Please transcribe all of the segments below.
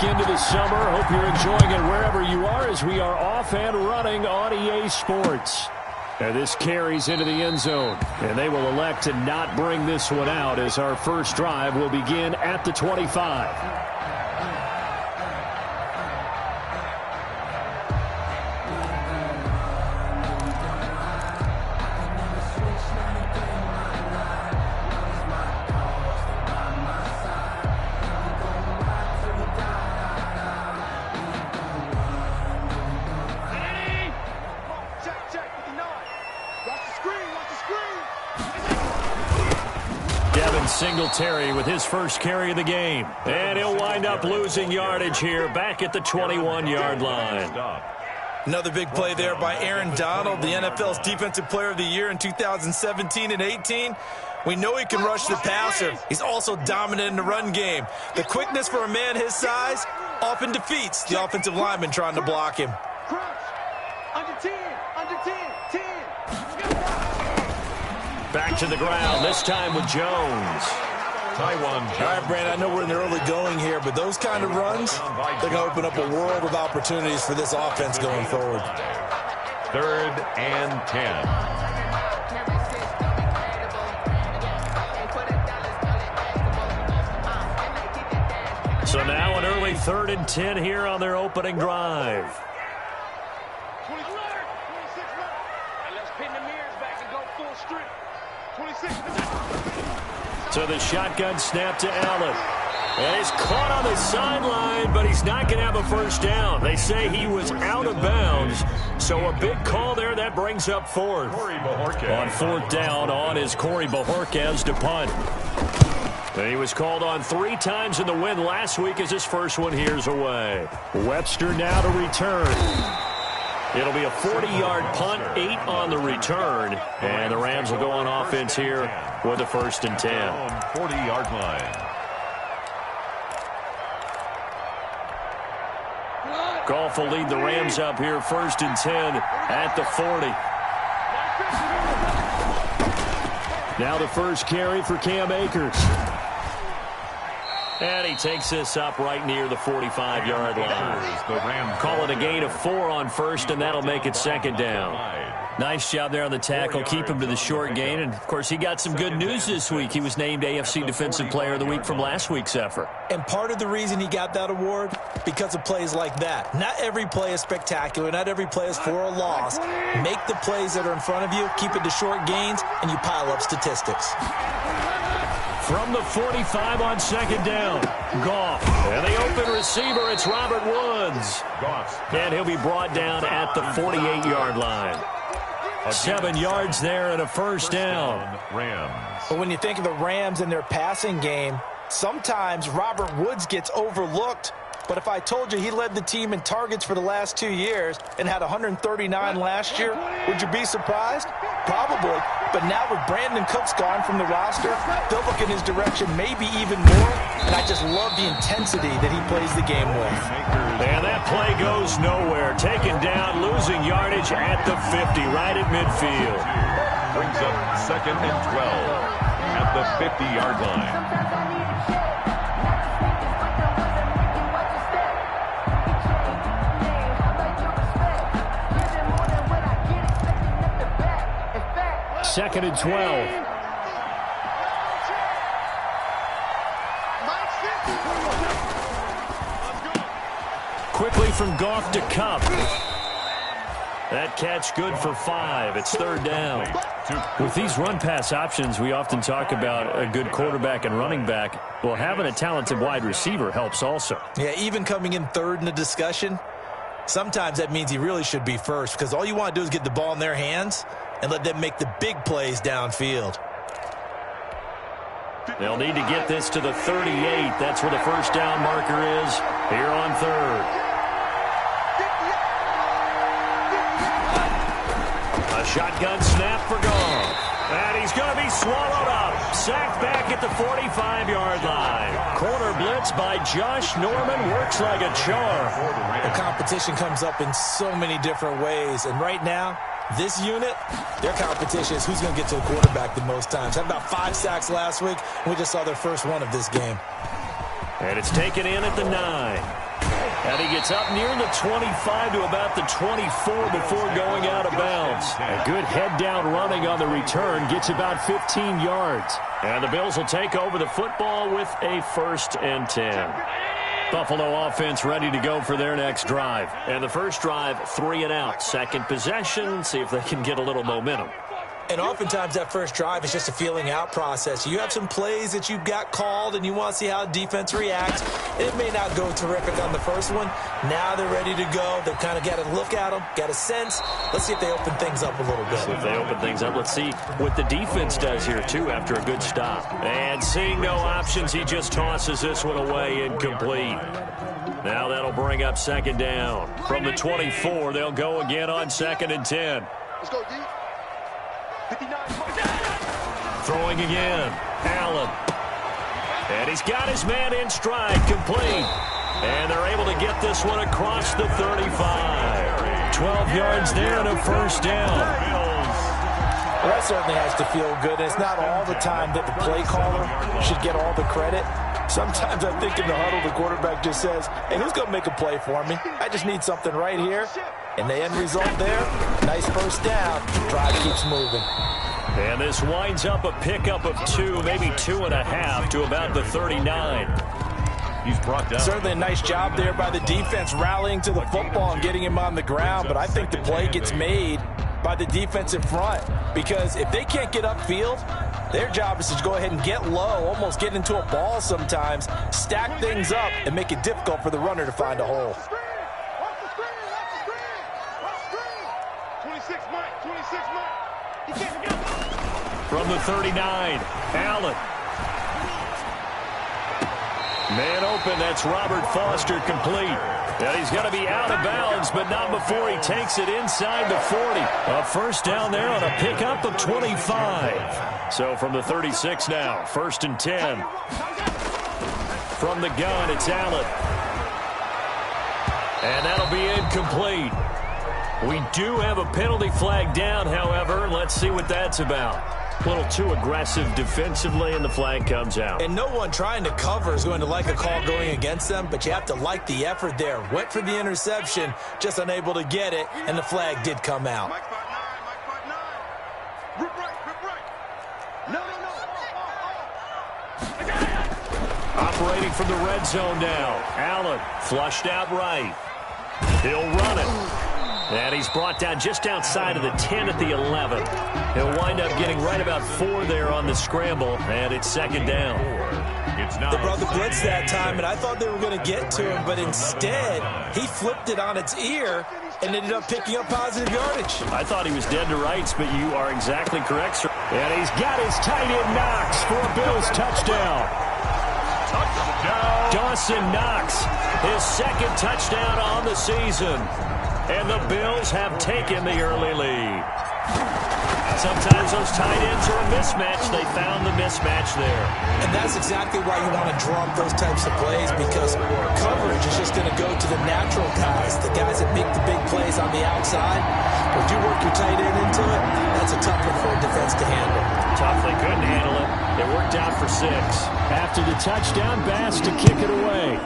back into the summer. Hope you're enjoying it wherever you are as we are off and running on EA Sports. And this carries into the end zone. And they will elect to not bring this one out as our first drive will begin at the 25. Singletary with his first carry of the game. And he'll wind up losing yardage here back at the 21-yard line. Another big play there by Aaron Donald, the NFL's Defensive Player of the Year in 2017 and 18. We know he can rush the passer. He's also dominant in the run game. The quickness for a man his size often defeats the offensive lineman trying to block him. Under 10, under 10, 10. Back to the ground, this time with Jones. All right, Brandon, I know we're in the early going here, but those kind of runs, they're going to open up a world of opportunities for this offense going forward. 3rd and 10. So now an early 3rd and 10 here on their opening drive. So the shotgun snap to Allen. And he's caught on the sideline, but he's not going to have a first down. They say he was out of bounds. So a big call there. That brings up 4th. On 4th down on is Corey Bojorquez to punt. And he was called on 3 times in the win last week as his first one here's away. Webster now to return. It'll be a 40-yard punt, 8 on the return. And the Rams will go on offense here with a 1st and 10. 40-yard line. Goff will lead the Rams up here, 1st and 10 at the 40. Now the first carry for Cam Akers. And he takes this up right near the 45-yard line. Call it a gain of 4 on 1st, and that'll make it 2nd down. Nice job there on the tackle. Keep him to the short gain. And, of course, he got some good news this week. He was named AFC Defensive Player of the Week from last week's effort. And part of the reason he got that award, because of plays like that. Not every play is spectacular. Not every play is for a loss. Make the plays that are in front of you, keep it to short gains, and you pile up statistics. From the 45 on 2nd down, Goff. And the open receiver, it's Robert Woods. And he'll be brought down at the 48-yard line. 7 yards there and a 1st down. But when you think of the Rams and their passing game, sometimes Robert Woods gets overlooked. But if I told you he led the team in targets for the last 2 years and had 139 last year, would you be surprised? Probably. But now with Brandon Cooks gone from the roster, they'll look in his direction maybe even more. And I just love the intensity that he plays the game with. And that play goes nowhere. Taken down, losing yardage at the 50, right at midfield. Brings up 2nd and 12 at the 50-yard line. Second and 12. Quickly from Goff to Kupp. That catch good for 5. It's 3rd down. With these run-pass options, we often talk about a good quarterback and running back. Well, having a talented wide receiver helps also. Yeah, even coming in 3rd in the discussion, sometimes that means he really should be 1st because all you want to do is get the ball in their hands and let them make the big plays downfield. They'll need to get this to the 38. That's where the 1st down marker is here on 3rd. A shotgun snap for Goff. And he's going to be swallowed up. Sacked back at the 45-yard line. Corner blitz by Josh Norman works like a charm. The competition comes up in so many different ways. And right now, this unit, their competition is who's going to get to the quarterback the most times. Had about 5 sacks last week, and we just saw their first one of this game. And it's taken in at the 9. And he gets up near the 25 to about the 24 before going out of bounds. A good head-down running on the return gets about 15 yards. And the Bills will take over the football with a 1st and 10. Buffalo offense ready to go for their next drive. And the first drive, 3 and out. Second possession, see if they can get a little momentum. And oftentimes that first drive is just a feeling out process. You have some plays that you've got called and you want to see how defense reacts. It may not go terrific on the first one. Now they're ready to go. They've kind of got to look at them, got a sense. Let's see if they open things up a little bit. So if they open things up, let's see what the defense does here, too, after a good stop. And seeing no options, he just tosses this one away incomplete. Now that'll bring up 2nd down. From the 24, they'll go again on 2nd and 10. Let's go, D. 59. Throwing again. Allen. And he's got his man in stride, complete. And they're able to get this one across the 35. 12 yards there and a 1st down. Well, that certainly has to feel good. And it's not all the time that the play caller should get all the credit. Sometimes I think in the huddle, the quarterback just says, hey, who's going to make a play for me? I just need something right here. And the end result there, nice 1st down. Drive keeps moving. And this winds up a pickup of 2, maybe 2.5 to about the 39. He's brought down. Certainly a nice job there by the defense rallying to the football and getting him on the ground. But I think the play gets made by the defensive front. Because if they can't get upfield, their job is to go ahead and get low, almost get into a ball sometimes, stack things up, and make it difficult for the runner to find a hole. From the 39, Allen. Man open, that's Robert Foster, complete. And he's going to be out of bounds, but not before he takes it inside the 40. A 1st down there on a pickup of 25. So from the 36 now, 1st and 10. From the gun, it's Allen. And that'll be incomplete. We do have a penalty flag down, however. Let's see what that's about. A little too aggressive defensively, and the flag comes out. And no one trying to cover is going to like a call going against them, but you have to like the effort there. Went for the interception, just unable to get it, and the flag did come out. Mike 5'9", Mike 5'9". Rip right. No. Operating from the red zone now. Allen flushed out right. He'll run it. And he's brought down just outside of the 10 at the 11. He'll wind up getting right about 4 there on the scramble, and it's 2nd down. They brought the blitz that time, and I thought they were going to get to him, but instead, he flipped it on its ear and ended up picking up positive yardage. I thought he was dead to rights, but you are exactly correct, sir. And he's got his tight end Knox for a Bills touchdown. Dawson Knox, his 2nd touchdown on the season. And the Bills have taken the early lead. Sometimes those tight ends are a mismatch. They found the mismatch there. And that's exactly why you want to draw up those types of plays, because coverage is just going to go to the natural guys, the guys that make the big plays on the outside. But you work your tight end into it, that's a tough one for a defense to handle. Tough, they couldn't handle it. It worked out for 6. After the touchdown, Bass to kick it away.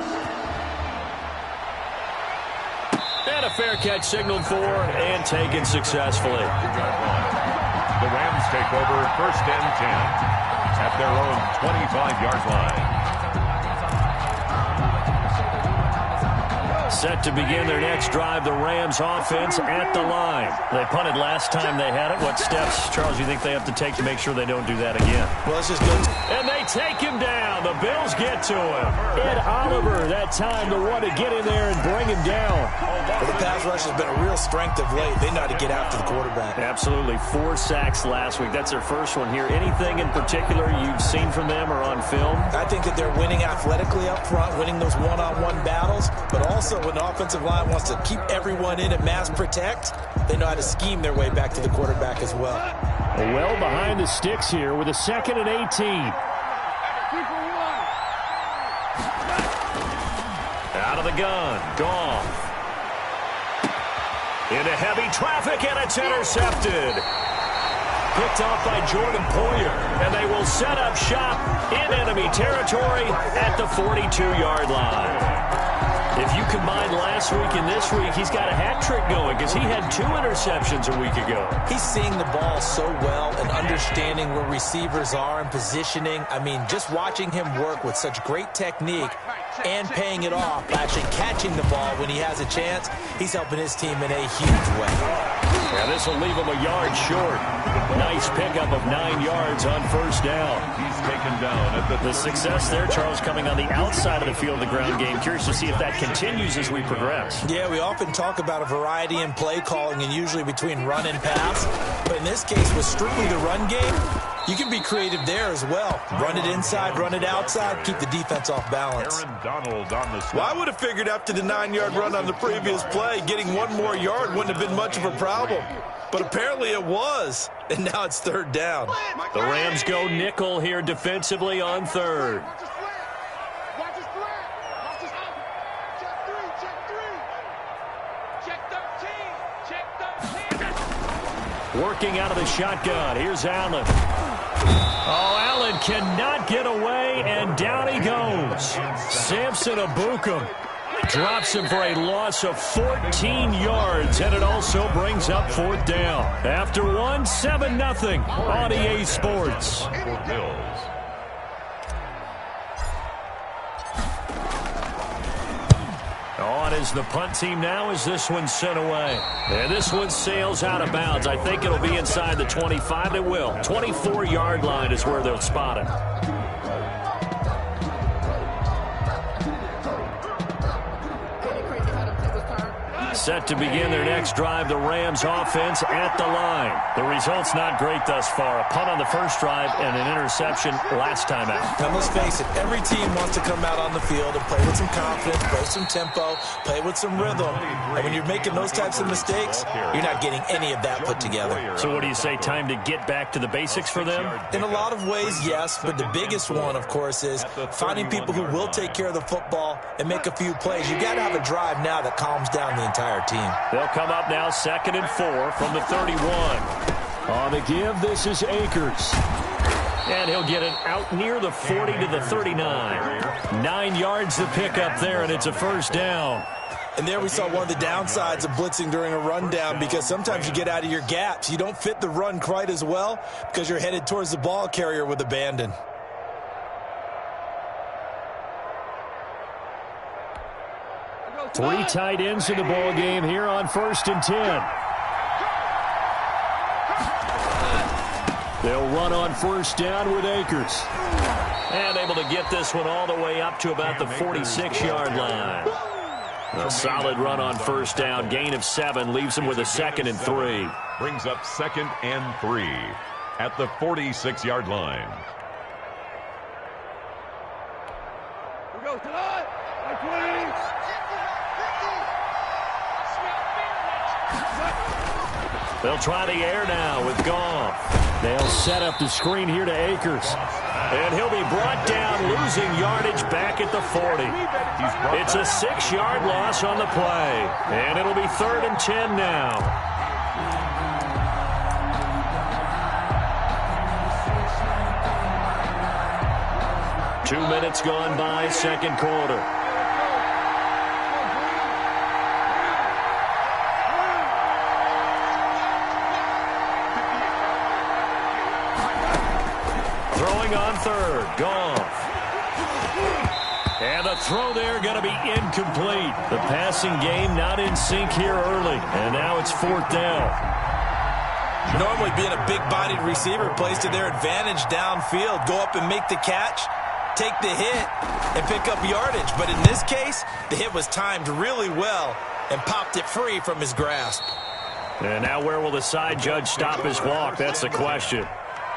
And a fair catch signaled for and taken successfully. The Rams take over 1st and 10 at their own 25-yard line. Set to begin their next drive, the Rams offense at the line. They punted last time they had it. What steps, Charles, you think they have to take to make sure they don't do that again? Well, it's just good. And they take him down. The Bills get to him. Ed Oliver, that time to want to get in there and bring him down. Well, the pass rush has been a real strength of late. They know how to get after the quarterback. Absolutely. 4 sacks last week. That's their first one here. Anything in particular you've seen from them or on film? I think that they're winning athletically up front, winning those one-on-one battles, but also when the offensive line wants to keep everyone in and mass protect, they know how to scheme their way back to the quarterback as well. Well behind the sticks here with a 2nd and 18. Out of the gun. Goff. Into heavy traffic, and it's intercepted. Picked off by Jordan Poyer, and they will set up shop in enemy territory at the 42-yard line. If you combine last week and this week, he's got a hat trick going because he had 2 interceptions a week ago. He's seeing the ball so well and understanding where receivers are and positioning. I mean, just watching him work with such great technique and paying it off by actually catching the ball when he has a chance, he's helping his team in a huge way. Yeah, this will leave him a yard short. Nice pickup of 9 yards on first down. He's taken down at the success there, Charles, coming on the outside of the field of the ground game. Curious to see if that continues as we progress. Yeah, we often talk about a variety in play calling and usually between run and pass. But in this case, with strictly the run game, you can be creative there as well. Run it inside, run it outside, keep the defense off balance. Aaron Donald on the snap. Well, I would have figured after the 9-yard run on the previous play, getting 1 more yard wouldn't have been much of a problem. But apparently it was, and now it's 3rd down. The Rams go nickel here defensively on 3rd. Watch his flat. Watch his out. Check 3. Check 13. Check 13. Working out of the shotgun. Here's Allen. Oh, Allen cannot get away, and down he goes. Samson Abukum drops him for a loss of 14 yards, and it also brings up 4th down. After 1, 7-0 on EA Sports. For Bills. On is the punt team now as this one's sent away. And this one sails out of bounds. I think it'll be inside the 25. It will. 24-yard line is where they'll spot it. Set to begin their next drive, the Rams offense at the line. The result's not great thus far. A punt on the first drive and an interception last time out. Now, let's face it, every team wants to come out on the field and play with some confidence, play with some tempo, play with some rhythm. And when you're making those types of mistakes, you're not getting any of that put together. So what do you say, time to get back to the basics for them? In a lot of ways, yes, but the biggest one, of course, is finding people who will take care of the football and make a few plays. You got to have a drive now that calms down the entire team. They'll come up now 2nd and 4 from the 31. On the give, this is Akers. And he'll get it out near the 40 to the 39. 9 yards to pick up there, and it's a 1st down. And there we saw one of the downsides of blitzing during a rundown, because sometimes you get out of your gaps. You don't fit the run quite as well because you're headed towards the ball carrier with abandon. Three tight ends in the ball game here on 1st and 10. They'll run on 1st down with Akers. And able to get this one all the way up to about the 46-yard line. A solid run on 1st down. Gain of 7 leaves them with a 2nd and 3. Brings up 2nd and 3 at the 46-yard line. We go tonight. They'll try the air now with Goff. They'll set up the screen here to Akers. And he'll be brought down, losing yardage back at the 40. It's a 6-yard loss on the play. And it'll be 3rd and 10 now. Two minutes gone by, 2nd quarter. On 3rd, Goff. And the throw there going to be incomplete. The passing game not in sync here early. And now it's 4th down. Normally being a big-bodied receiver plays to their advantage downfield. Go up and make the catch, take the hit, and pick up yardage. But in this case, the hit was timed really well and popped it free from his grasp. And now where will the side judge stop his walk? That's the question.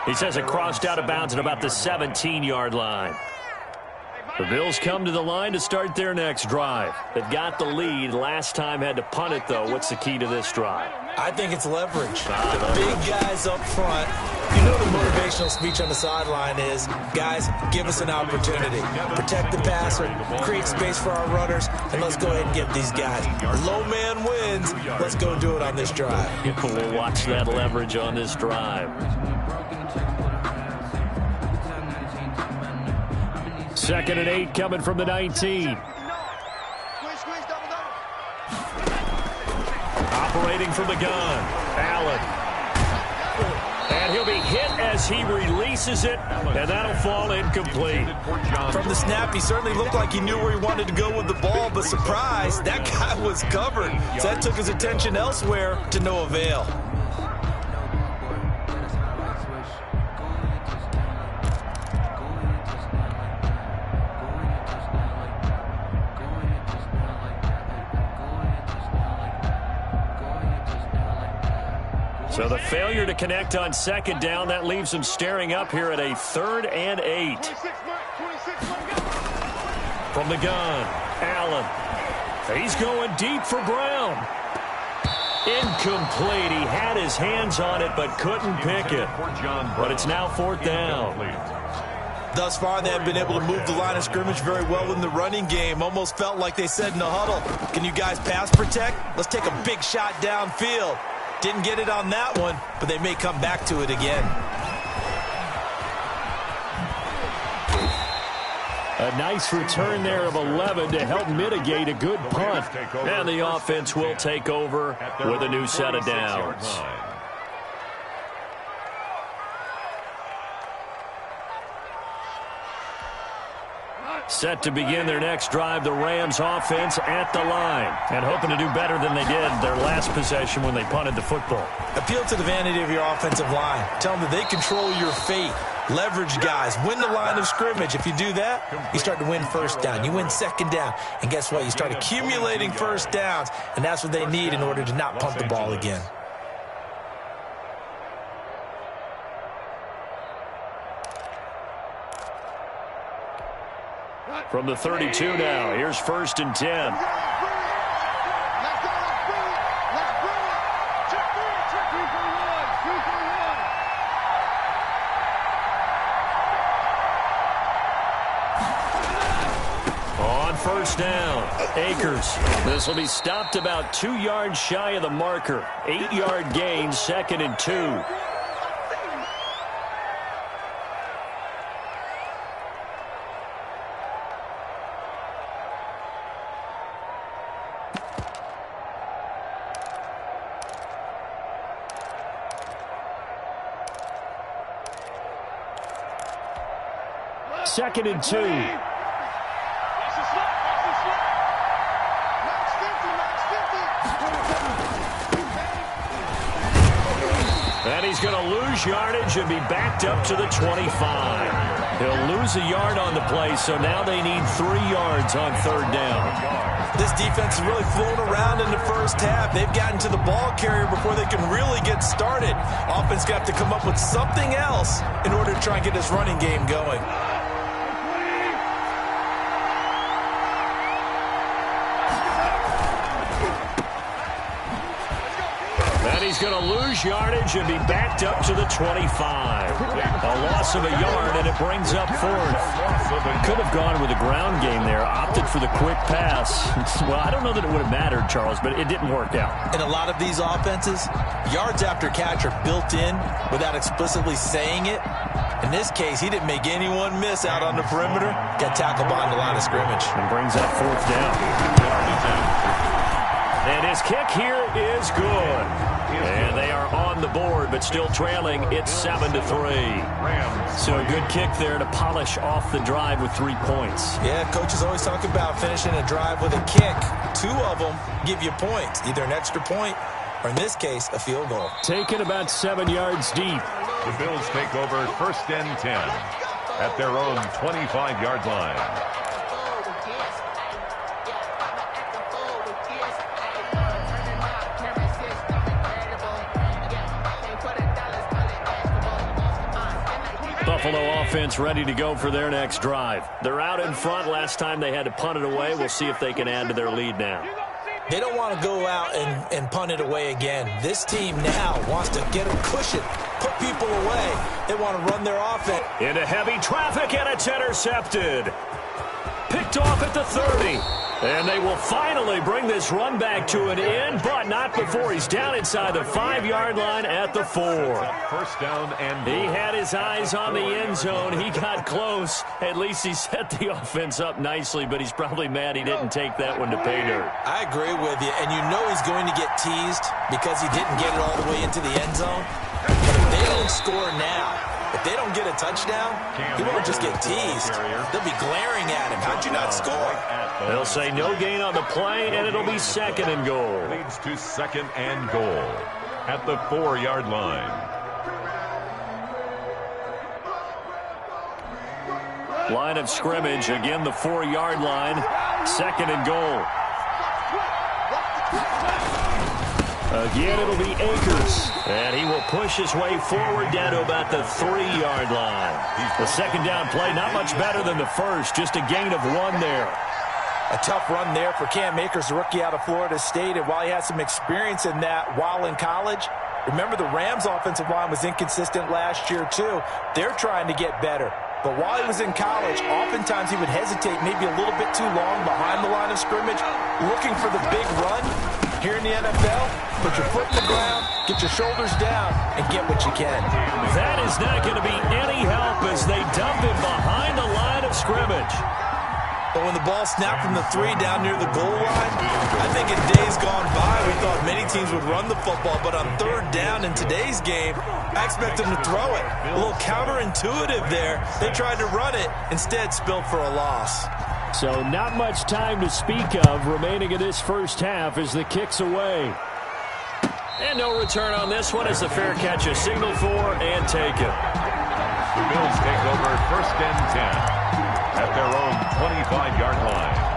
He says it crossed out of bounds at about the 17-yard line. The Bills come to the line to start their next drive. They've got the lead. Last time had to punt it, though. What's the key to this drive? I think it's leverage. The big guys up front. You know the motivational speech on the sideline is, guys, give us an opportunity. Protect the passer, create space for our runners, and let's go ahead and get these guys. Low man wins. Let's go do it on this drive. We'll watch that leverage on this drive. 2nd and 8 coming from the 19. operating from the gun. Allen. And he'll be hit as he releases it, and that'll fall incomplete. From the snap, he certainly looked like he knew where he wanted to go with the ball, but surprise, that guy was covered. So that took his attention elsewhere to no avail. So the failure to connect on second down, that leaves him staring up here at a 3rd and 8. From the gun, Allen. He's going deep for Brown. Incomplete. He had his hands on it but couldn't pick it. But it's now 4th down. Thus far, they have been able to move the line of scrimmage very well in the running game. Almost felt like they said in the huddle, can you guys pass protect? Let's take a big shot downfield. Didn't get it on that one, but they may come back to it again. A nice return there of 11 to help mitigate a good punt. And the offense will take over with a new set of downs. Set to begin their next drive, the Rams offense at the line. And hoping to do better than they did their last possession when they punted the football. Appeal to the vanity of your offensive line. Tell them that they control your fate. Leverage guys. Win the line of scrimmage. If you do that, you start to win first down. You win second down. And guess what? You start accumulating first downs. And that's what they need in order to not punt the ball again. From the 32 now, here's 1st and 10. On 1st down, Akers. This will be stopped about 2 yards shy of the marker. 8-yard gain, 2nd and 2. Second and 2. And he's going to lose yardage and be backed up to the 25. He'll lose a yard on the play, so now they need 3 yards on 3rd down. This defense has really flown around in the first half. They've gotten to the ball carrier before they can really get started. Offense got to come up with something else in order to try and get this running game going. He's going to lose yardage and be backed up to the 25. A loss of a yard, and it brings up 4th. Could have gone with a ground game there, opted for the quick pass. Well, I don't know that it would have mattered, Charles, but it didn't work out. In a lot of these offenses, yards after catch are built in without explicitly saying it. In this case, he didn't make anyone miss out on the perimeter. Got tackled behind the line of scrimmage. And brings up 4th down. And his kick here is good. And they are on the board, but still trailing. It's 7-3. So a good kick there to polish off the drive with 3 points. Yeah, coaches always talk about finishing a drive with a kick. 2 of them give you points, either an extra point or, in this case, a field goal. Taken about 7 yards deep. The Bills take over 1st and 10 at their own 25-yard line. Buffalo offense ready to go for their next drive. They're out in front. Last time they had to punt it away. We'll see if they can add to their lead now. They don't want to go out and punt it away again. This team now wants to get a cushion, put people away. They want to run their offense. Into heavy traffic, and it's intercepted. Picked off at the 30. And they will finally bring this run back to an end, but not before he's down inside the 5-yard line at the 4. First down and goal. He had his eyes on the end zone. He got close. At least he set the offense up nicely, but he's probably mad he didn't take that one to pay dirt. I agree with you, and you know he's going to get teased because he didn't get it all the way into the end zone. But if they don't score now, if they don't get a touchdown, he won't just get teased. They'll be glaring at him. How'd you not score? They'll say no gain on the play, and it'll be second and goal. Leads to second and goal at the 4-yard line. Line of scrimmage, again the 4-yard line, second and goal. Again, it'll be Akers, and he will push his way forward down to about the 3-yard line. The second down play, not much better than the first, just a gain of 1 there. A tough run there for Cam Akers, the rookie out of Florida State, and while he had some experience in that while in college, remember the Rams' offensive line was inconsistent last year too. They're trying to get better. But while he was in college, oftentimes he would hesitate maybe a little bit too long behind the line of scrimmage, looking for the big run. Here in the NFL, put your foot in the ground, get your shoulders down, and get what you can. That is not going to be any help as they dump him behind the line of scrimmage. But when the ball snapped from the 3 down near the goal line, I think in days gone by, we thought many teams would run the football. But on 3rd down in today's game, I expect them to throw it. A little counterintuitive there. They tried to run it, instead spilled for a loss. So not much time to speak of remaining in this first half as the kick's away. And no return on this one as the fair catch is signaled for and taken. The Bills take over first and 10 at their own 25-yard line.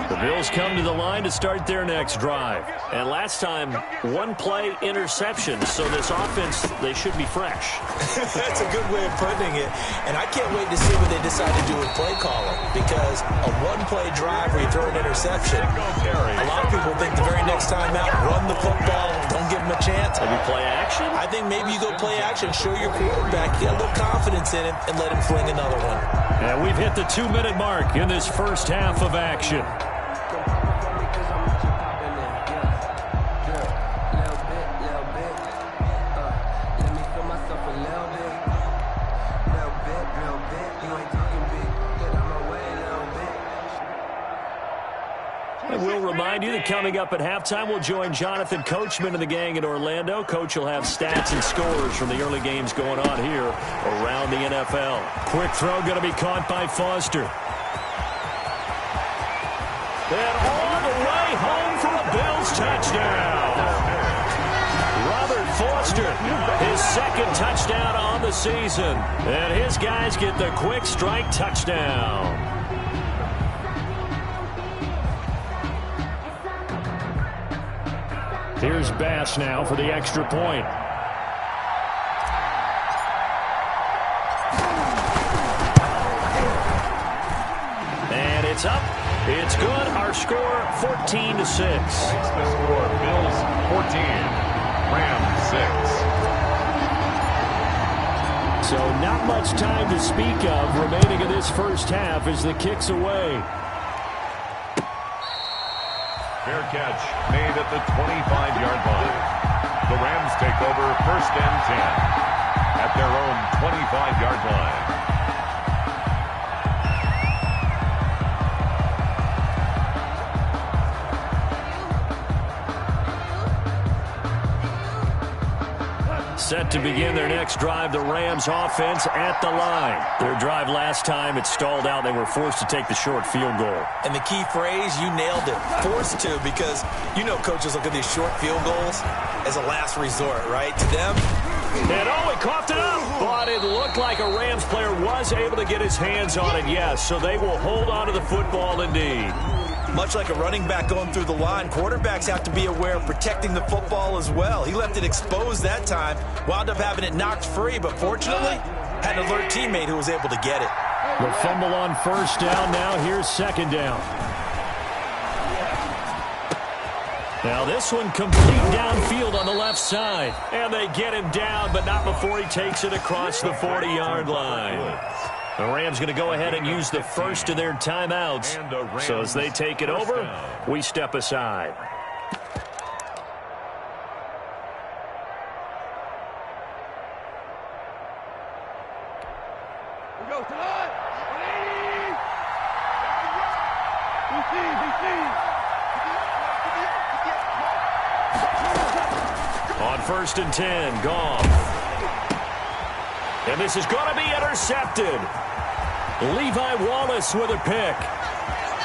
The Bills come to the line to start their next drive. And last time, 1-play interception. So this offense, they should be fresh. That's a good way of putting it. And I can't wait to see what they decide to do with play calling. Because a 1-play drive where you throw an interception, a lot of people think the very next time out, run the football, don't give them a chance. Maybe play action? I think maybe you go play action, show your quarterback, get a little confidence in him, and let him fling another one. And we've hit the 2-minute mark in this first half of action. We'll remind you that coming up at halftime, we'll join Jonathan Coachman and the gang in Orlando. Coach will have stats and scores from the early games going on here around the NFL. Quick throw going to be caught by Foster. And all the way home for a Bills touchdown. Robert Foster, his second touchdown on the season. And his guys get the quick strike touchdown. Here's Bass now for the extra point. And it's up. It's good. Our score, 14-6. The score, Bills 14, Rams 6. So not much time to speak of remaining in this first half as the kick's away. Fair catch made at the 25-yard line. The Rams take over first and 10 at their own 25-yard line. Set to begin their next drive, the Rams offense at the line. Their drive last time, it stalled out. They were forced to take the short field goal. And the key phrase, you nailed it, forced to, because you know coaches look at these short field goals as a last resort, right? To them. And oh, he coughed it up. But it looked like a Rams player was able to get his hands on it, yes. So they will hold on to the football indeed. Much like a running back going through the line, quarterbacks have to be aware of protecting the football as well. He left it exposed that time, wound up having it knocked free, but fortunately, had an alert teammate who was able to get it. The fumble on first down, now here's second down. Now this one complete downfield on the left side. And they get him down, but not before he takes it across the 40-yard line. The Rams going to go ahead and use the first of their timeouts. So as they take it over, we step aside. On 1st and 10, Goff. And this is going to be intercepted. Levi Wallace with a pick.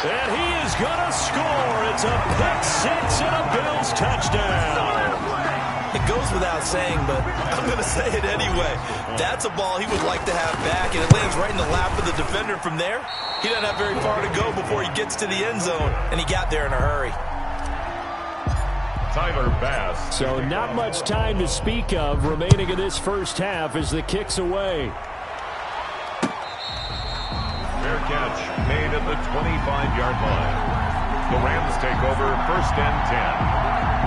And he is going to score. It's a pick six and a Bills touchdown. It goes without saying, but I'm going to say it anyway. That's a ball he would like to have back, and it lands right in the lap of the defender from there. He doesn't have very far to go before he gets to the end zone, and he got there in a hurry. Tyler Bass. So not much time to speak of remaining in this first half as the kick's away. Fair catch made at the 25-yard line. The Rams take over 1st and 10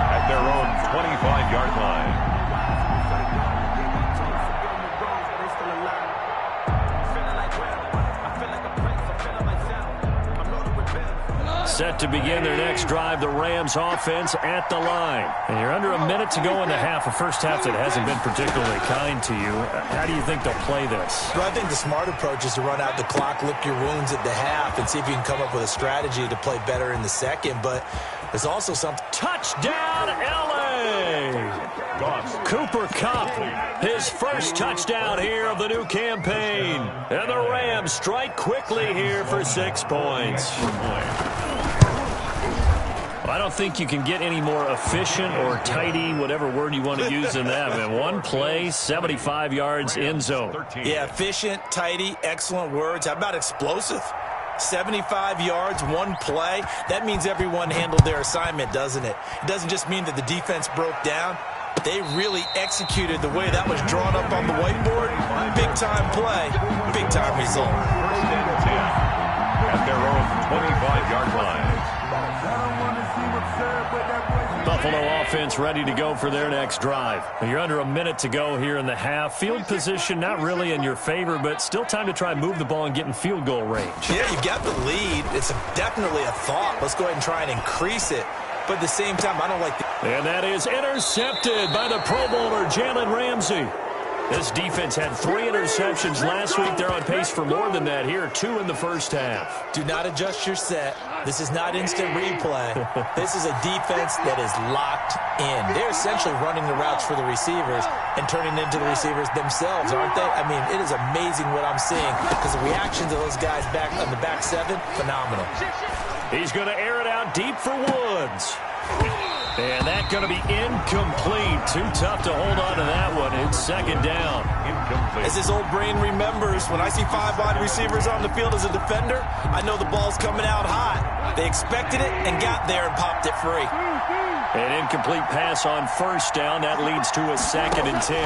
at their own 25-yard line. Set to begin their next drive, the Rams offense at the line. And you're under a minute to go in the half, a first half that hasn't been particularly kind to you. How do you think they'll play this? Well, I think the smart approach is to run out the clock, lick your wounds at the half, and see if you can come up with a strategy to play better in the second. But there's also some touchdown, L.A. Cooper Kupp, his first touchdown here of the new campaign. And the Rams strike quickly here for 6 points. I don't think you can get any more efficient or tidy, whatever word you want to use in that. Man, one play, 75 yards, end zone. Yeah, efficient, tidy, excellent words. How about explosive? 75 yards, one play. That means everyone handled their assignment, doesn't it? It doesn't just mean that the defense broke down. They really executed the way that was drawn up on the whiteboard. Big-time play, big-time result. 1st and 10 at their own 25-yard line. Buffalo offense ready to go for their next drive. You're under a minute to go here in the half. Field position not really in your favor, but still time to try and move the ball and get in field goal range. Yeah, you got the lead. It's definitely a thought. Let's go ahead and try and increase it. But at the same time, I don't like the... And that is intercepted by the Pro Bowler, Jalen Ramsey. This defense had 3 interceptions last week. They're on pace for more than that here, 2 in the first half. Do not adjust your set. This is not instant replay. This is a defense that is locked in. They're essentially running the routes for the receivers and turning into the receivers themselves, aren't they? I mean, it is amazing what I'm seeing because the reactions of those guys back on the back 7, phenomenal. He's going to air it out deep for Woods. And that's going to be incomplete. Too tough to hold on to that one. It's 2nd down. Incomplete. As his old brain remembers, when I see 5 wide receivers on the field as a defender, I know the ball's coming out hot. They expected it and got there and popped it free. An incomplete pass on 1st down. That leads to a 2nd and 10.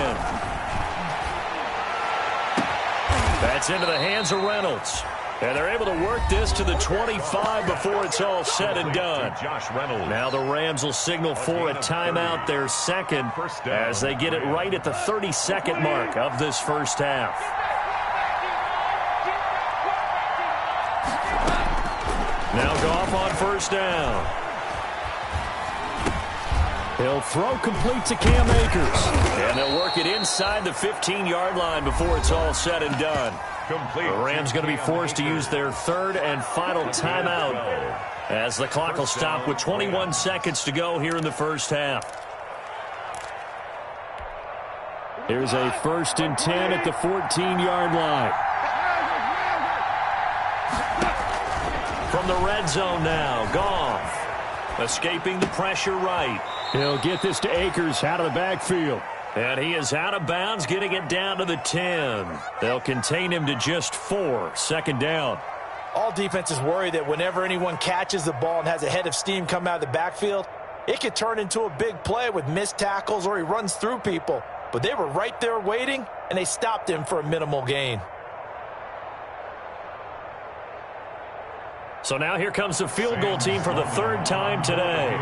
That's into the hands of Reynolds. And they're able to work this to the 25 before it's all said and done. Josh Reynolds. Now the Rams will signal for a timeout, their second, as they get it right at the 32nd mark of this first half. Now Goff on 1st down. He'll throw complete to Cam Akers. And they'll work it inside the 15-yard line before it's all said and done. Complete. The Rams going to be forced to use their 3rd and final timeout as the clock will stop with 21 seconds to go here in the first half. Here's a 1st and 10 at the 14-yard line. From the red zone now, Goff escaping the pressure right. He'll get this to Akers out of the backfield. And he is out of bounds, getting it down to the 10. They'll contain him to just 4. 2nd down. All defenses worry that whenever anyone catches the ball and has a head of steam come out of the backfield, it could turn into a big play with missed tackles or he runs through people. But they were right there waiting, and they stopped him for a minimal gain. So now here comes the field goal team for the 3rd time today.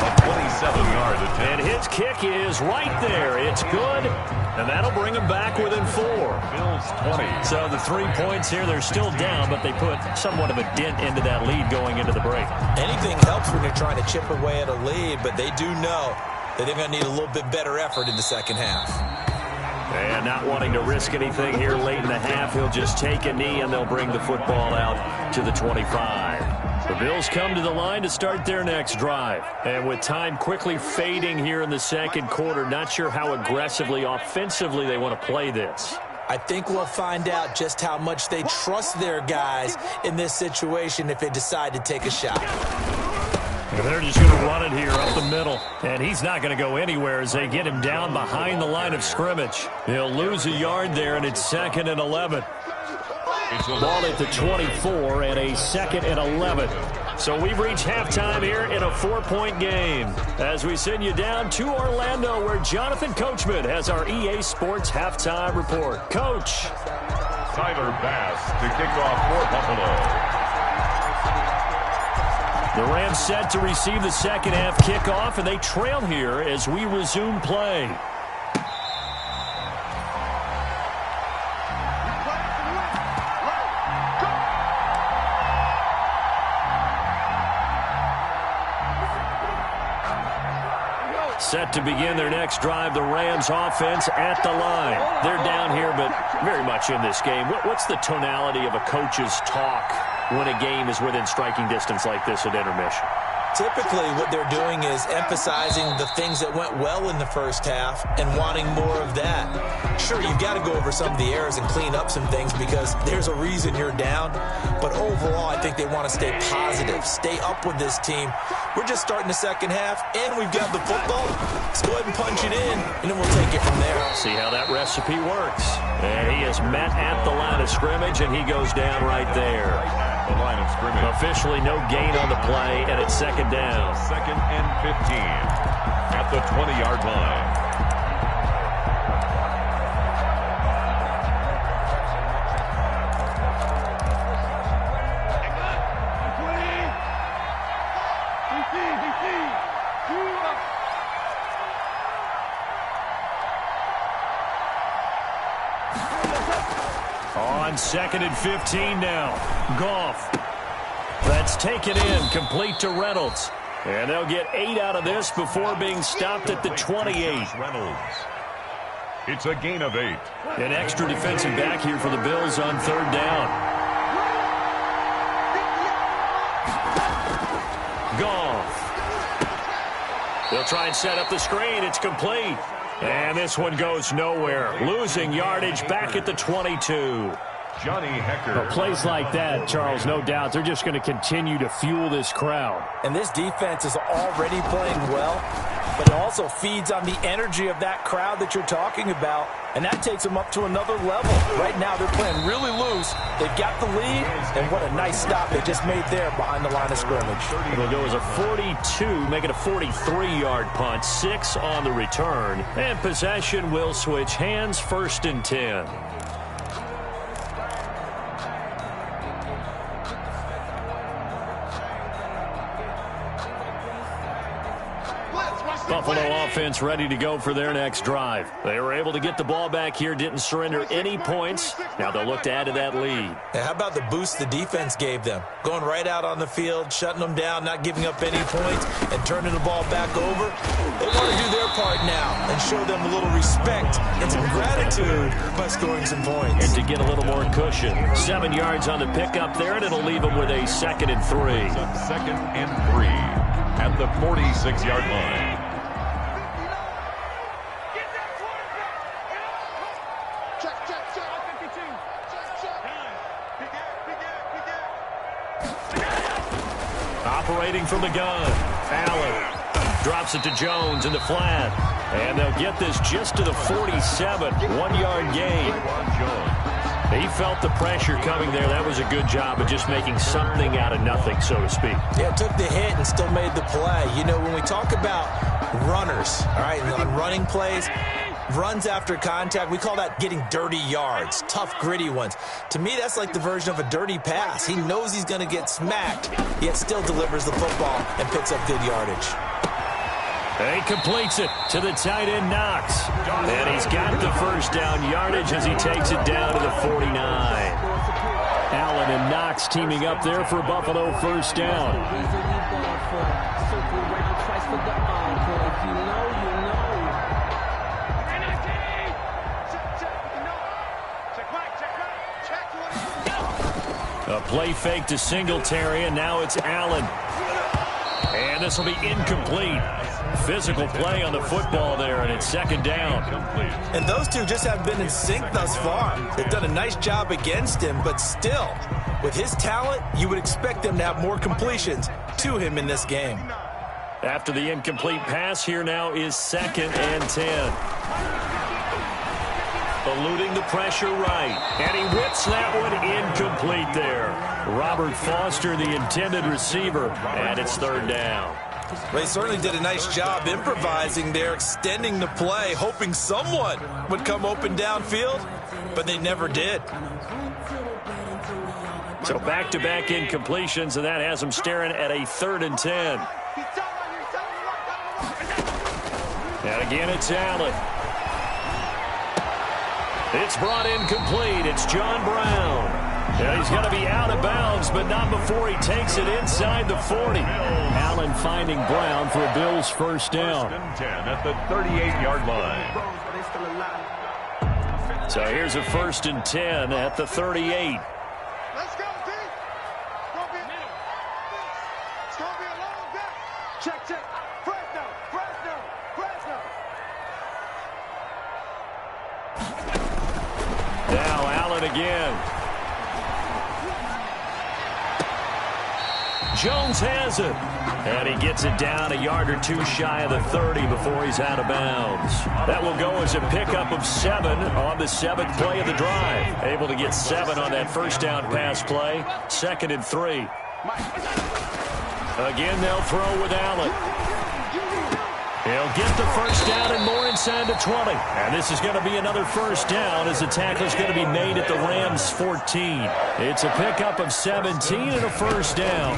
A 7-yard attempt. And his kick is right there. It's good, and that'll bring them back within 4. Bills 20. So the 3 points here, they're still down, but they put somewhat of a dent into that lead going into the break. Anything helps when you're trying to chip away at a lead, but they do know that they're going to need a little bit better effort in the second half. And not wanting to risk anything here late in the half, he'll just take a knee, and they'll bring the football out to the 25. The Bills come to the line to start their next drive. And with time quickly fading here in the second quarter, not sure how aggressively, offensively they want to play this. I think we'll find out just how much they trust their guys in this situation if they decide to take a shot. And they're just going to run it here up the middle. And he's not going to go anywhere as they get him down behind the line of scrimmage. He'll lose a yard there, and it's 2nd and 11. Ball at the 24 and a 2nd and 11. So we've reached halftime here in a 4-point game. As we send you down to Orlando, where Jonathan Coachman has our EA Sports halftime report. Coach. Tyler Bass to kick off for Buffalo. The Rams set to receive the second half kickoff, and they trail here as we resume play. Set to begin their next drive, the Rams offense at the line. They're down here, but very much in this game. What's the tonality of a coach's talk when a game is within striking distance like this at intermission? Typically, what they're doing is emphasizing the things that went well in the first half and wanting more of that. Sure, you've got to go over some of the errors and clean up some things because there's a reason you're down. But overall, I think they want to stay positive, stay up with this team. We're just starting the second half, and we've got the football. Let's go ahead and punch it in, and then we'll take it from there. See how that recipe works. And he is met at the line of scrimmage, and he goes down right there. The line of scrimmage. Officially no gain on the play, and it's 2nd down. 2nd and 15 at the 20-yard line. On 2nd and 15 now. Goff. That's taken in, complete to Reynolds. And they'll get 8 out of this before being stopped at the 28. Reynolds. It's a gain of 8. An extra defensive back here for the Bills on 3rd down. Goff. They'll try and set up the screen. It's complete. And this one goes nowhere. Losing yardage back at the 22. Johnny Hecker. Plays like that, Charles, no doubt, they're just going to continue to fuel this crowd. And this defense is already playing well, but it also feeds on the energy of that crowd that you're talking about, and that takes them up to another level. Right now, they're playing really loose. They've got the lead, and what a nice stop they just made there behind the line of scrimmage. It'll go as a 42, make it a 43-yard punt, 6 on the return, and possession will switch hands, 1st and 10. Buffalo offense ready to go for their next drive. They were able to get the ball back here, didn't surrender any points. Now they'll look to add to that lead. Now, how about the boost the defense gave them? Going right out on the field, shutting them down, not giving up any points, and turning the ball back over. They want to do their part now and show them a little respect and some gratitude by scoring some points. And to get a little more cushion. 7 yards on the pickup there, and it'll leave them with a 2nd and 3. 2nd and 3 at the 46-yard line. Operating from the gun. Allen drops it to Jones in the flat. And they'll get this just to the 47. 1-yard gain. He felt the pressure coming there. That was a good job of just making something out of nothing, so to speak. Yeah, took the hit and still made the play. You know, when we talk about runners, all right, on running plays, runs after contact, we call that getting dirty yards, tough, gritty ones. To me, that's like the version of a dirty pass. He knows he's going to get smacked, yet still delivers the football and picks up good yardage. He completes it to the tight end, Knox. And he's got the first down yardage as he takes it down to the 49. Allen and Knox teaming up there for Buffalo first down. A play fake to Singletary, and now it's Allen. And this will be incomplete. Physical play on the football there, and it's second down. And those two just haven't been in sync thus far. They've done a nice job against him, but still, with his talent, you would expect them to have more completions to him in this game. After the incomplete pass, here now is 2nd and 10. Eluding the pressure right. And he whips that one incomplete there. Robert Foster, the intended receiver, and it's 3rd down. They certainly did a nice job improvising there, extending the play, hoping someone would come open downfield, but they never did. So back-to-back incompletions, and that has them staring at a 3rd and 10. And again, it's Allen. It's brought in complete. It's John Brown. Yeah, he's going to be out of bounds, but not before he takes it inside the 40. Allen finding Brown for a Bills first down. 10 at the 38-yard line. So here's a 1st and 10 at the 38. Let's go, D. It's going to be a long day. Check, check. Fresno. Now Allen again. Jones has it. And he gets it down a yard or two shy of the 30 before he's out of bounds. That will go as a pickup of 7 on the 7th play of the drive. Able to get 7 on that first down pass play. 2nd and 3. Again, they'll throw with Allen. He'll get the first down and more inside the 20. And this is going to be another first down as the tackle is going to be made at the Rams' 14. It's a pickup of 17 and a first down.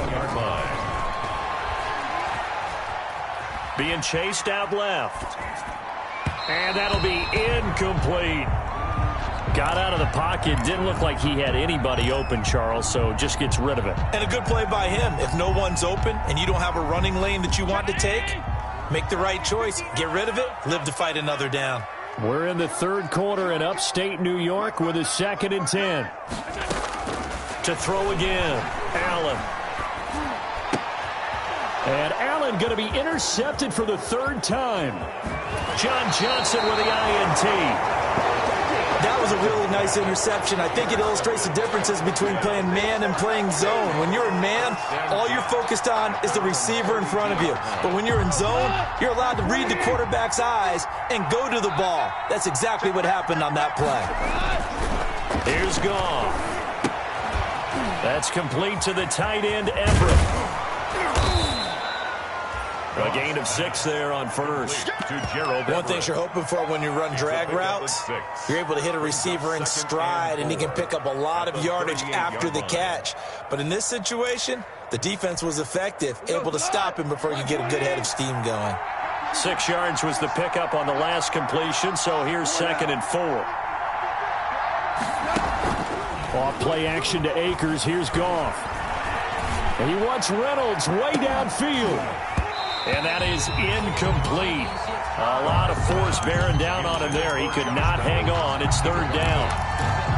Being chased out left. And that'll be incomplete. Got out of the pocket. Didn't look like he had anybody open, Charles, so just gets rid of it. And a good play by him. If no one's open and you don't have a running lane that you want to take, make the right choice. Get rid of it. Live to fight another down. We're in the 3rd quarter in upstate New York with a 2nd and 10. To throw again. Allen. And Allen going to be intercepted for the 3rd time. John Johnson with the INT. That was a really nice interception. I think it illustrates the differences between playing man and playing zone. When you're in man, all you're focused on is the receiver in front of you. But when you're in zone, you're allowed to read the quarterback's eyes and go to the ball. That's exactly what happened on that play. Here's Goff. That's complete to the tight end, Everett. A gain of 6 there on first. One thing you're hoping for when you run drag routes, you're able to hit a receiver in stride, and he can pick up a lot of yardage after the catch. But in this situation, the defense was effective, able to stop him before he could get a good head of steam going. 6 yards was the pickup on the last completion, so here's 2nd and 4. Off play action to Akers. Here's Goff. And he wants Reynolds way downfield. And that is incomplete. A lot of force bearing down on him there. He could not hang on. It's 3rd down.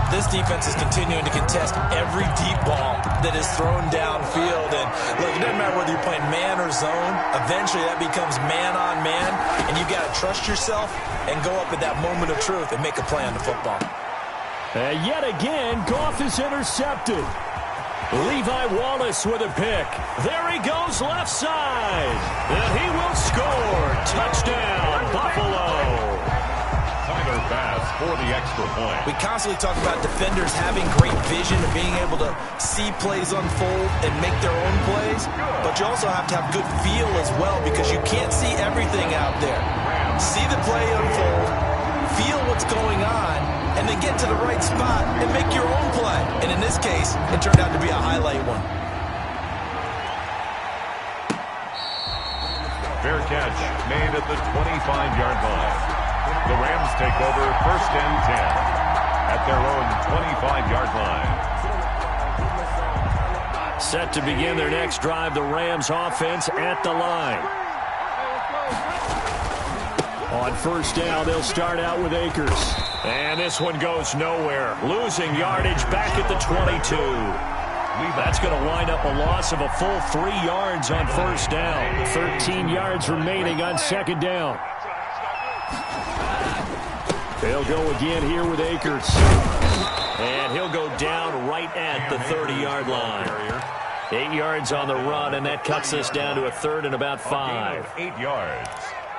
This defense is continuing to contest every deep ball that is thrown downfield. And look, it doesn't matter whether you're playing man or zone. Eventually that becomes man on man. And you got to trust yourself and go up at that moment of truth and make a play on the football. And yet again, Goff is intercepted. Levi Wallace with a pick. There he goes left side. And he will score. Touchdown, Buffalo. Tyler Bass for the extra point. We constantly talk about defenders having great vision and being able to see plays unfold and make their own plays. But you also have to have good feel as well because you can't see everything out there. See the play unfold, feel what's going on, and then get to the right spot and make your own play. And in this case, it turned out to be a highlight one. Fair catch made at the 25-yard line. The Rams take over first and 10 at their own 25-yard line. Set to begin their next drive, the Rams offense at the line. On first down, they'll start out with Akers. And this one goes nowhere. Losing yardage back at the 22. That's going to wind up a loss of a full 3 yards on first down. 13 yards remaining on second down. They'll go again here with Akers. And he'll go down right at the 30-yard line. 8 yards on the run, and that cuts us down to a third and about 5. 8 yards.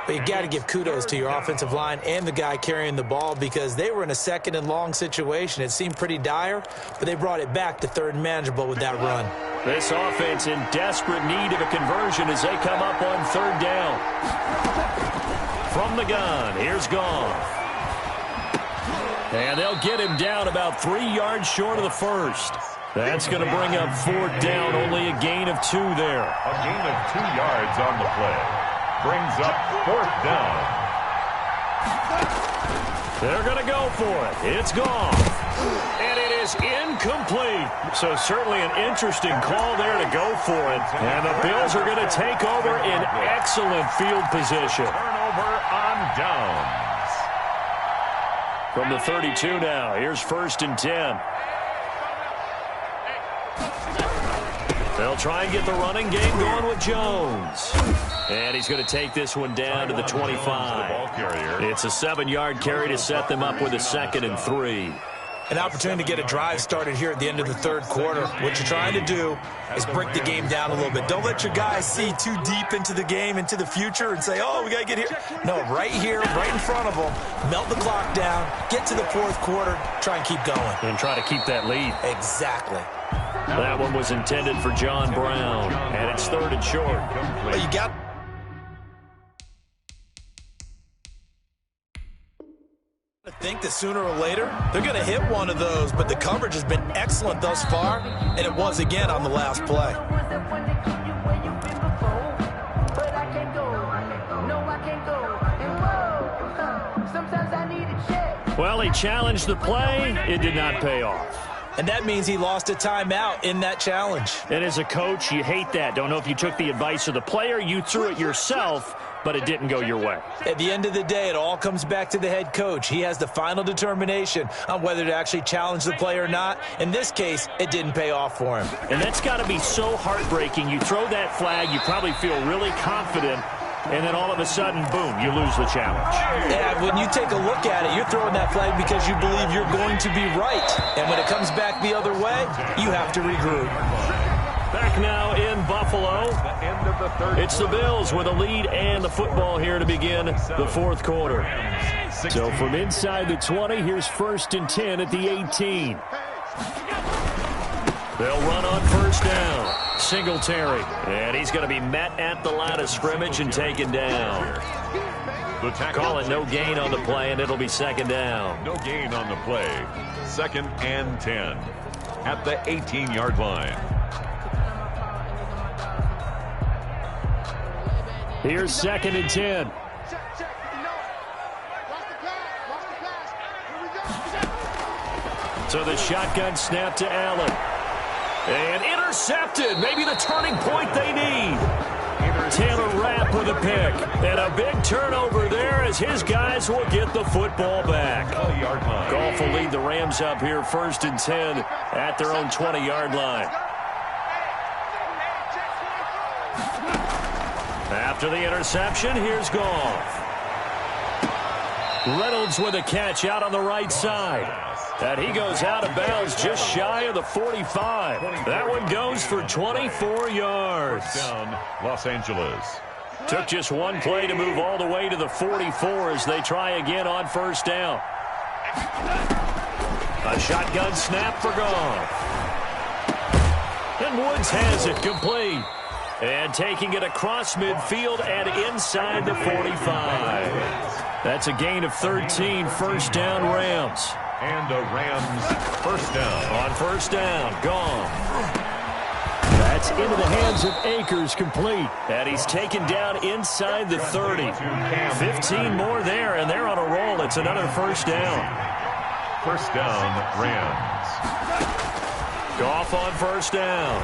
But you got to give kudos to your offensive line and the guy carrying the ball because they were in a second and long situation. It seemed pretty dire, but they brought it back to third and manageable with that run. This offense in desperate need of a conversion as they come up on third down. From the gun, here's Goff. And they'll get him down about 3 yards short of the first. That's going to bring up fourth down, only a gain of 2 there. A gain of 2 yards on the play. Brings up fourth down. They're going to go for it. It's gone. And it is incomplete. So certainly an interesting call there to go for it. And the Bills are going to take over in excellent field position. Turnover on downs. From the 32 now, here's first and 10. They'll try and get the running game going with Jones. And he's going to take this one down to the 25. It's a 7-yard carry to set them up with a 2nd and 3. An opportunity to get a drive started here at the end of the third quarter. What you're trying to do is break the game down a little bit. Don't let your guys see too deep into the game, into the future, and say, oh, we got to get here. No, right here, right in front of them, melt the clock down, get to the fourth quarter, try and keep going. And try to keep that lead. Exactly. That one was intended for John Brown, and it's third and short. Well, you got to think that sooner or later they're going to hit one of those, but the coverage has been excellent thus far, and it was again on the last play. Well, he challenged the play. It did not pay off. And that means he lost a timeout in that challenge. And as a coach, you hate that. Don't know if you took the advice of the player, you threw it yourself, but it didn't go your way. At the end of the day, it all comes back to the head coach. He has the final determination on whether to actually challenge the play or not. In this case, it didn't pay off for him. And that's got to be so heartbreaking. You throw that flag, you probably feel really confident, and then all of a sudden, boom, you lose the challenge. Yeah, when you take a look at it, you're throwing that flag because you believe you're going to be right. And when it comes back the other way, you have to regroup. Back now in Buffalo. It's the Bills with a lead and the football here to begin the fourth quarter. So from inside the 20, here's first and 10 at the 18. They'll run on first down. Singletary. And he's going to be met at the line of scrimmage and taken down. Call it no gain on the play, and it'll be second down. No gain on the play. 2nd and 10 at the 18-yard line. Here's 2nd and 10. So the shotgun snap to Allen. And intercepted. Maybe the turning point they need. Taylor Rapp with a pick. And a big turnover there as his guys will get the football back. Goff will lead the Rams up here first and 10 at their own 20-yard line. After the interception, here's Goff. Reynolds with a catch out on the right side. And he goes out of bounds just shy of the 45. That one goes for 24 yards. Down, Los Angeles. Took just one play to move all the way to the 44 as they try again on first down. A shotgun snap for Goff. And Woods has it complete. And taking it across midfield and inside the 45. That's a gain of 13, first down Rams. And a Rams first down. On first down, Goff. That's It's into the hands of Akers, complete. And he's taken down inside the 30. 15 more there, and they're on a roll. It's another first down. First down, Rams. Goff on first down.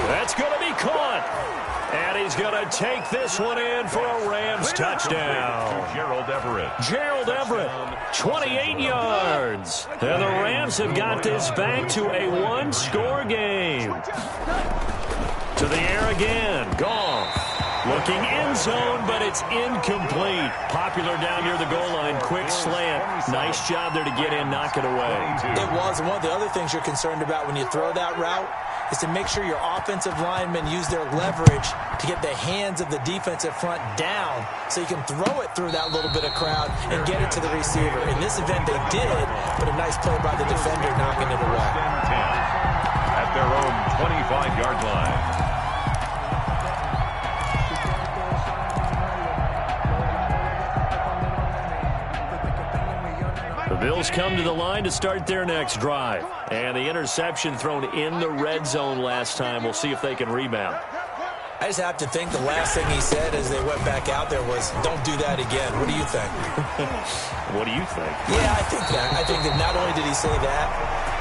That's going to be caught. And he's going to take this one in for a Rams touchdown. Gerald Everett. Gerald Everett, 28 yards. And the Rams have got this back to a one-score game. To the air again. Goff. Looking end zone, but it's incomplete. Popular down near the goal line. Quick slant. Nice job there to get in, knock it away. It was. And one of the other things you're concerned about when you throw that route is to make sure your offensive linemen use their leverage to get the hands of the defensive front down so you can throw it through that little bit of crowd and get it to the receiver. In this event, they did, but a nice play by the defender knocking it away. At their own 25-yard line. The Bills come to the line to start their next drive. And the interception thrown in the red zone last time. We'll see if they can rebound. I just have to think the last thing he said as they went back out there was, don't do that again. What do you think? What do you think? Yeah, I think that. I think that not only did he say that,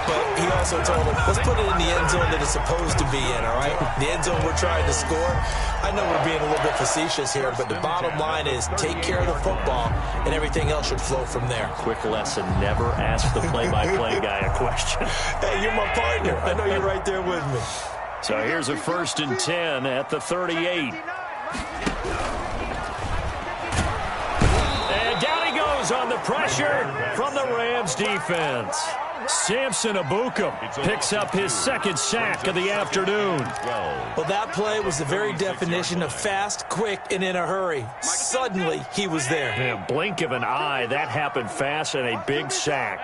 but he also told him, let's put it in the end zone that it's supposed to be in, all right? The end zone we're trying to score. I know we're being a little bit facetious here, but the bottom line is take care of the football, and everything else should flow from there. Quick lesson, never ask the play-by-play guy a question. Hey, you're my partner. I know you're right there with me. So here's a 1st and 10 at the 38. And down he goes on the pressure from the Rams defense. Samson Abuka picks up his second sack of the afternoon. Well, that play was the very definition of fast, quick, and in a hurry. Suddenly, he was there. In a blink of an eye, that happened fast and a big sack.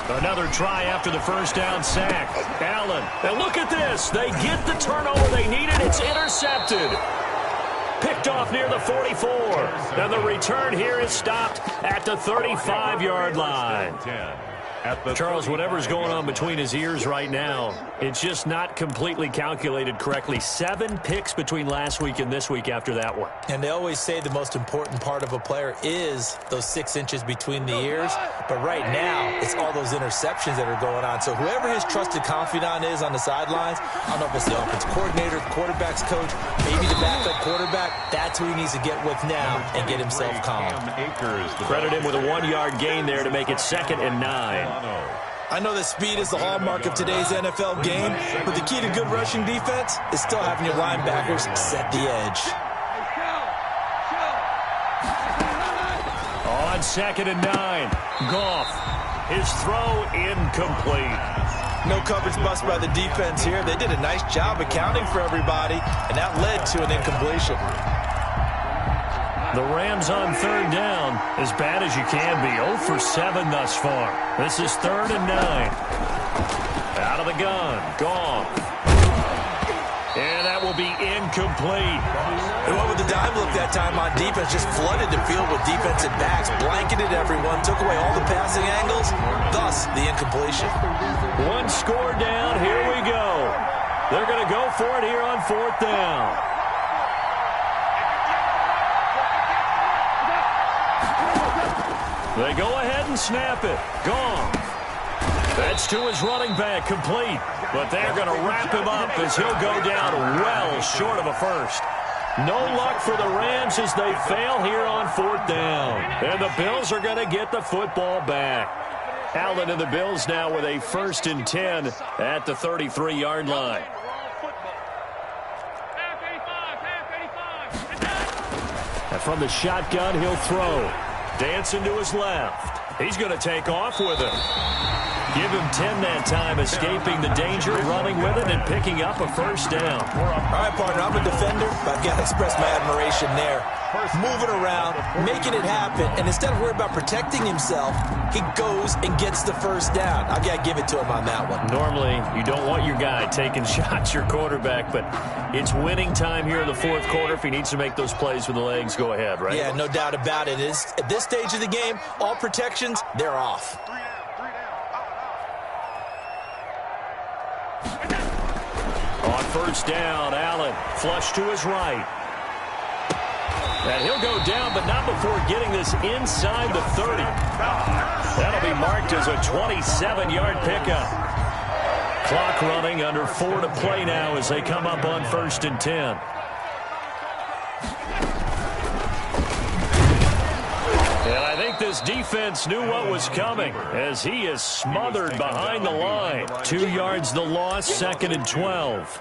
Another try after the first down sack. Allen. And look at this. They get the turnover they needed. It's intercepted. Picked off near the 44. And the return here is stopped at the 35-yard line. Charles, whatever's going on between his ears right now, it's just not completely calculated correctly. 7 picks between last week and this week after that one. And they always say the most important part of a player is those 6 inches between the ears. But right now, it's all those interceptions that are going on. So whoever his trusted confidant is on the sidelines, I don't know if it's the offensive coordinator, the quarterback's coach, maybe the backup quarterback, that's who he needs to get with now and get himself calm. Credit him with a 1-yard gain there to make it 2nd and 9. I know that speed is the hallmark of today's NFL game, but the key to good rushing defense is still having your linebackers set the edge. On 2nd and 9, Goff. His throw incomplete. No coverage bust by the defense here. They did a nice job accounting for everybody, and that led to an incompletion. The Rams on 3rd down, as bad as you can be. 0 for 7 thus far. This is 3rd and 9. Out of the gun, Goff. And that will be incomplete. They went with the dime look that time on defense, just flooded the field with defensive backs, blanketed everyone, took away all the passing angles, thus the incompletion. 1 score down, here we go. They're going to go for it here on 4th down. They go ahead and snap it. Gone. That's to his running back, complete. But they're going to wrap him up as he'll go down well short of a first. No luck for the Rams as they fail here on 4th down. And the Bills are going to get the football back. Allen and the Bills now with a 1st and 10 at the 33-yard line. And from the shotgun, he'll throw. Dancing to his left. He's going to take off with it. Give him 10 that time, escaping the danger, running with it, and picking up a first down. All right, partner, I'm a defender, but I've got to express my admiration there. Moving around, making it happen, and instead of worrying about protecting himself, he goes and gets the first down. I've got to give it to him on that one. Normally, you don't want your guy taking shots, your quarterback, but it's winning time here in the fourth quarter. If he needs to make those plays with the legs, go ahead, right? Yeah, no doubt about it. At this stage of the game, all protections, they're off. On first down, Allen flush to his right. And he'll go down, but not before getting this inside the 30. That'll be marked as a 27-yard pickup. Clock running, under 4 to play now as they come up on 1st and 10. And I think this defense knew what was coming as he is smothered behind the line. 2 yards the loss, 2nd and 12.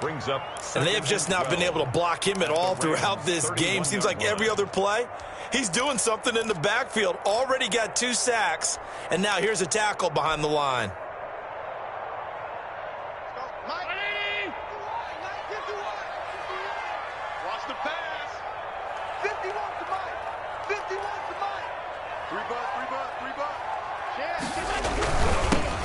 And they have just not been able to block him at all throughout this game. Seems like every other play, he's doing something in the backfield. Already got 2 sacks, and now here's a tackle behind the line. Watch the pass. 51 to Mike. 51 to Mike. 3 bucks.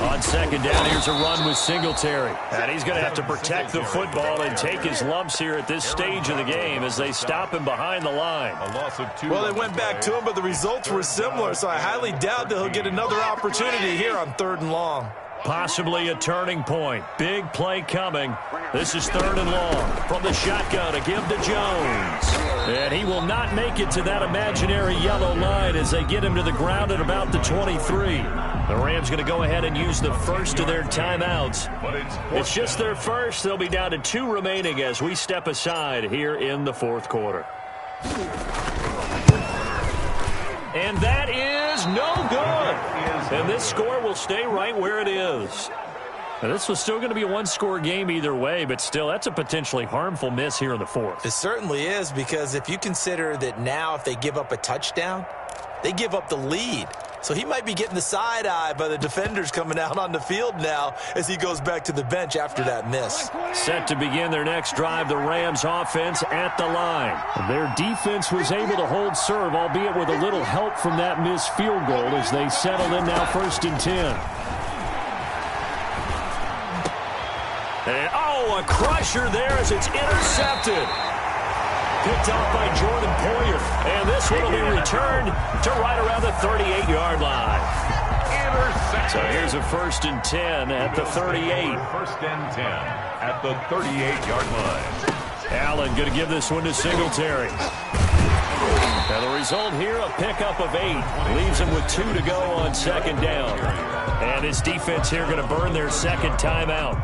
On 2nd down, here's a run with Singletary. And he's going to have to protect the football and take his lumps here at this stage of the game as they stop him behind the line. A loss of 2. Well, they went back to him, but the results were similar, so I highly doubt that he'll get another opportunity here on 3rd and long. Possibly a turning point. Big play coming. This is 3rd and long. From the shotgun, a give to Jones. And he will not make it to that imaginary yellow line as they get him to the ground at about the 23. The Rams going to go ahead and use the first of their timeouts. It's just their first. They'll be down to 2 remaining as we step aside here in the 4th quarter. And that is no good. And this score will stay right where it is. And this was still going to be a 1-score game either way, but still, that's a potentially harmful miss here in the 4th. It certainly is, because if you consider that now if they give up a touchdown, they give up the lead. So he might be getting the side eye by the defenders coming out on the field now as he goes back to the bench after that miss. Set to begin their next drive, the Rams offense at the line. Their defense was able to hold serve, albeit with a little help from that missed field goal as they settle in now 1st and 10. And, a crusher there as it's intercepted. Picked off by Jordan Poyer. And this one will be returned to right around the 38-yard line. So here's a 1st and 10 at the 38. 1st and 10 at the 38-yard line. Allen going to give this one to Singletary. Now the result here, a pickup of 8. Leaves him with 2 to go on 2nd down. And his defense here going to burn their 2nd timeout.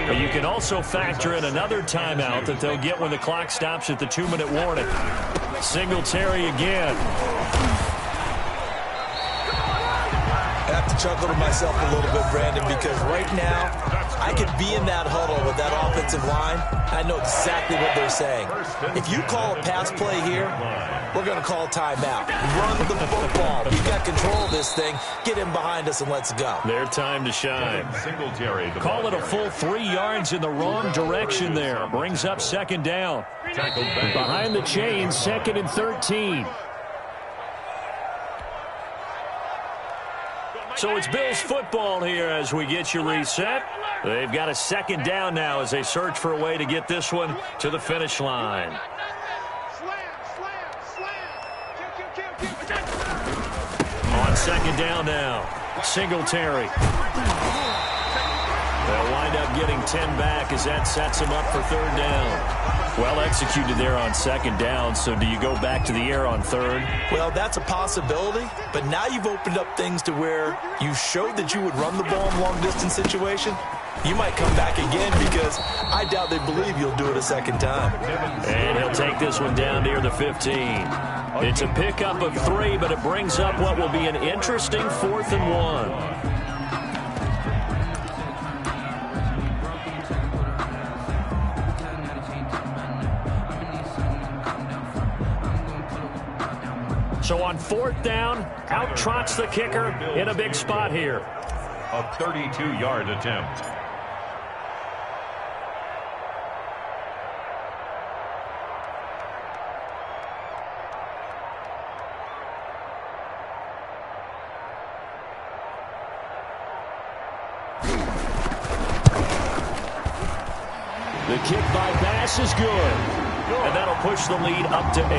But you can also factor in another timeout that they'll get when the clock stops at the 2-minute warning. Singletary again. I have to chuckle to myself a little bit, Brandon, because right now I could be in that huddle with that offensive line. I know exactly what they're saying. If you call a pass play here, we're going to call timeout. Run the football. We've got control of this thing. Get him behind us and let's go. Their time to shine. Call it a full 3 yards in the wrong direction there. Brings up 2nd down. Behind the chains, 2nd and 13. So it's Bills football here as we get you reset. They've got a 2nd down now as they search for a way to get this one to the finish line. On 2nd down now, Singletary. They'll wind up getting 10 back as that sets them up for 3rd down. Well executed there on 2nd down, so do you go back to the air on 3rd? Well, that's a possibility, but now you've opened up things to where you showed that you would run the ball in long-distance situation. You might come back again because I doubt they believe you'll do it a 2nd time. And he'll take this one down near the 15. It's a pickup of 3, but it brings up what will be an interesting 4th and 1. So on 4th down, out trots the kicker in a big spot here. a 32-yard attempt. The kick by Bass is good. And that'll push the lead up to 8.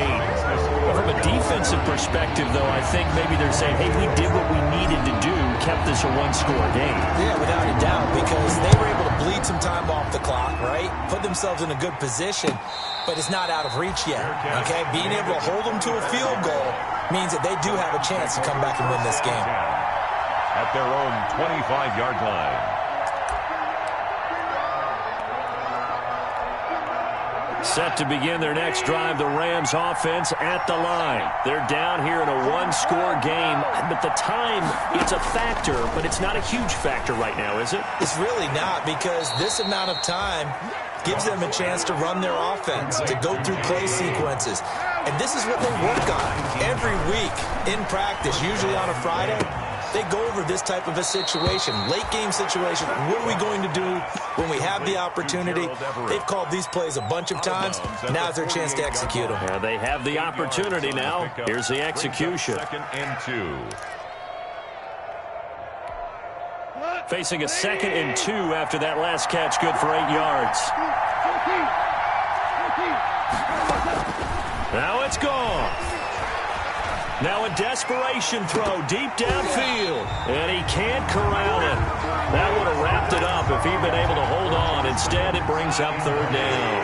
From a defensive perspective, though, I think maybe they're saying, hey, we did what we needed to do, kept this a one-score game. Yeah, without a doubt, because they were able to bleed some time off the clock, right? Put themselves in a good position, but it's not out of reach yet, okay? Being able to hold them to a field goal means that they do have a chance to come back and win this game. At their own 25-yard line. Set to begin their next drive, the Rams offense at the line. They're down here in a one-score game, but the time, it's a factor, but it's not a huge factor right now, is it? It's really not, because this amount of time gives them a chance to run their offense, to go through play sequences. And this is what they work on every week in practice, usually on a Friday. They go over this type of a situation, late-game situation. What are we going to do when we have the opportunity? They've called these plays a bunch of times. Now's their chance to execute them. Yeah, they have the opportunity now. Here's the execution. 2nd and 2. Facing a 2nd and 2 after that last catch, good for 8 yards. Now it's gone. Now a desperation throw deep downfield, and he can't corral it. That would have wrapped it up if he'd been able to hold on. Instead, it brings up 3rd down.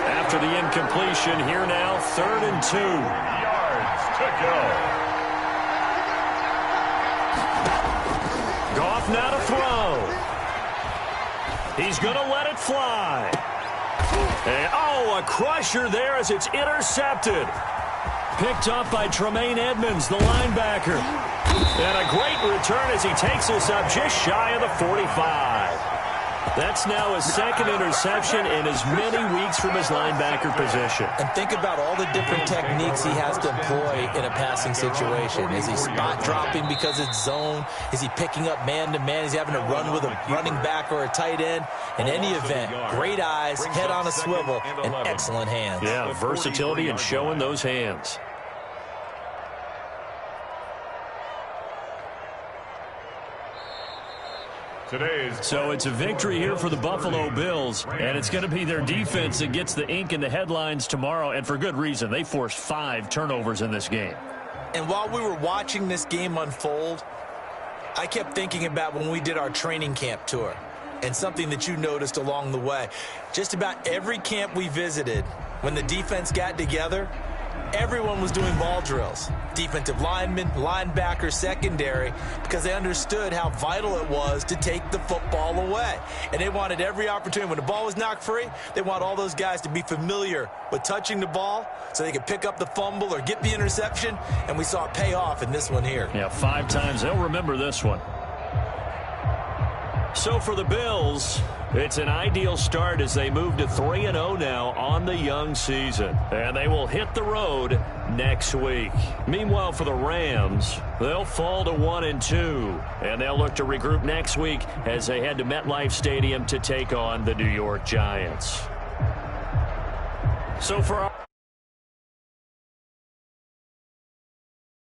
After the incompletion, here now, 3rd and 2. Yards to go. Goff now to throw. He's going to let it fly. And, oh, a crusher there as it's intercepted. Picked up by Tremaine Edmonds, the linebacker. And a great return as he takes us up just shy of the 45. That's now his 2nd interception in as many weeks from his linebacker position. And think about all the different techniques he has to employ in a passing situation. Is he spot dropping because it's zone? Is he picking up man-to-man? Is he having to run with a running back or a tight end? In any event, great eyes, head on a swivel, and excellent hands. Yeah, versatility and showing those hands. So it's a victory here for the Buffalo Bills, and it's going to be their defense that gets the ink in the headlines tomorrow, and for good reason. They forced 5 turnovers in this game. And while we were watching this game unfold, I kept thinking about when we did our training camp tour, and something that you noticed along the way. Just about every camp we visited, when the defense got together, everyone was doing ball drills. Defensive linemen, linebackers, secondary, because they understood how vital it was to take the football away. And they wanted every opportunity. When the ball was knocked free, they want all those guys to be familiar with touching the ball so they could pick up the fumble or get the interception. And we saw it pay off in this one here. Yeah, 5 times. They'll remember this one. So for the Bills, it's an ideal start as they move to 3-0 now on the young season. And they will hit the road next week. Meanwhile, for the Rams, they'll fall to 1-2. And they'll look to regroup next week as they head to MetLife Stadium to take on the New York Giants. So for our